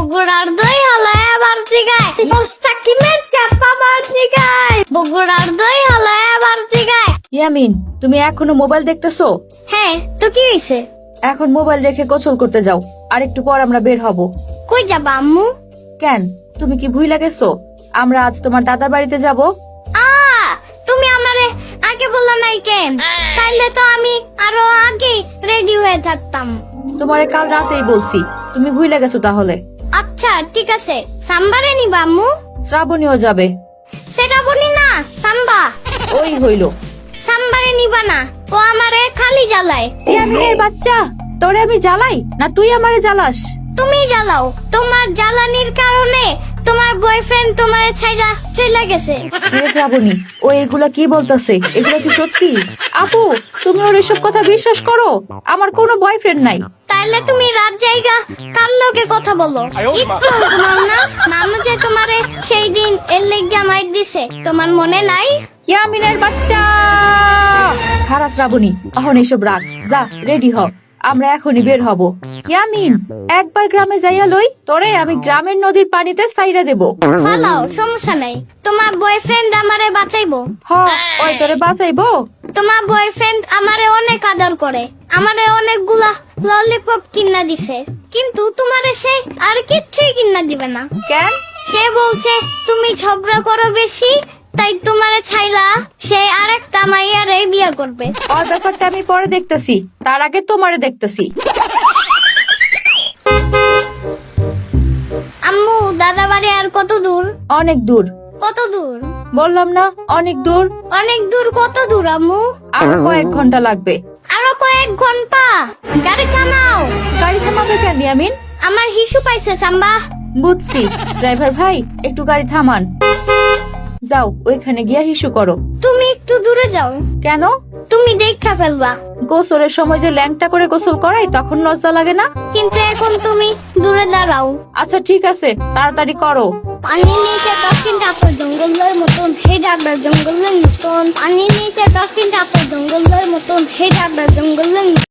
বগুড়ার দই হালায় আবার জিগায় মোস্তাকিমের চাপা বার জিগায় বগুড়ার দই হালায় আবার জিগায়। ইয়ামিন, তুমি এখনো মোবাইল দেখতেছো? হ্যাঁ, তো কি হইছে? এখন মোবাইল রেখে গোসল করতে যাও, আর একটু পর আমরা বের হব। কই যাবা আম্মু? কেন, তুমি কি ভুইলা গেছো আমরা আজ তোমার দাদার বাড়িতে যাব? তুমি আমারে আগে বললা নাই কেন? তাইলে তো আমি আরো আগে রেডি হয়ে থাকতাম। তোমারে কাল রাতেই বলছি, তুমি ভুইলা গেছো তাহলে। আচ্ছা ঠিক আছে, সাম্বারে নিবা আম্মু? শ্রাবণীও যাবে। সেটা বলি না, সাম্বা। ওই হইলো। সাম্বারে নিবা না, ও আমারে খালি জ্বালায়। ইয়ামিনের বাচ্চা, তোরে আমি জ্বালাই না তুই আমারে জ্বালাস? তুমি জ্বালাও, তোমার জ্বালানির কারণে তোমার বয়ফ্রেন্ড তোমারে ছাইড়া চলে গেছে। শ্রাবণী, ও এগুলা কি বলতেছে? এগুলা কি সত্যি? আপু, তুমি ওর এসব কথা বিশ্বাস করো? আমার কোনো বয়ফ্রেন্ড নাই। তাইলে তুমি রাত জায়গা কার লগে কথা বলো? একটু ঘুমাও না? নানু যে তোমারে সেই দিন এর লেগা মাইর দিছে, তোমার মনে নাই? ইয়ামিনের বাচ্চা, খারাপ শ্রাবণী, এখন এসব রাখ, যা রেডি হ, আমরা এখনই বের হব। ইয়ামিন, একবার গ্রামে যাইয়া লই, তোরে আমি গ্রামের নদীর পানিতে সাইরা দেব। ফালাও, সমস্যা নাই, তোমার বয়ফ্রেন্ড আমারে বাঁচাইবো। হ, ওই তোরে বাঁচাইবো। তোমার বয়ফ্রেন্ড আমারে অনেক আদর করে, আমারে অনেকগুলা ললিপপ কিনা দিছে, কিন্তু তোমারে সে আর কিচ্ছুই কিনা দিবে না। কেন? সে বলছে তুমি ঝগড়া করো বেশি, তাই তোমারে ছাইলা সে আরেকটা মাইয়ারে বিয়ে করবে। ওর ব্যাপারটা আমি পরে দেখতেছি, তার আগে তোমারে দেখতেছি। আম্মু, দাদা বাড়ি আর কত দূর? অনেক দূর। কত দূর? বললাম না অনেক দূর। অনেক দূর। কত দূর আম্মু? আরো কয়েক ঘন্টা লাগবে। আরো কয়েক ঘন্টা? গাড়ি থামাও। গাড়ি থামাবে কেন ইয়ামিন? আমার হিসু পাইছে সাম্বা। বুঝছি, ড্রাইভার ভাই একটু গাড়ি থামান। যাও, ওইখানে গিয়া হিসু করো। তুমি একটু দূরে যাও। কেন? তুমি দেখা ফেলবা। গোসলের সময় যে ল্যাংটা করে গোসল করাই, তখন লজ্জা লাগে না? কিন্তু এখন তুমি দূরে দাঁড়াও। আচ্ছা ঠিক আছে, তাড়াতাড়ি করো। পানির নিচে ডলফিন টাপর জঙ্গলের মতন হে ডাকবে জঙ্গলের মতন। পানির নিচে ডলফিন টাপর জঙ্গলের মতন হে ডাকবে জঙ্গলের মতন।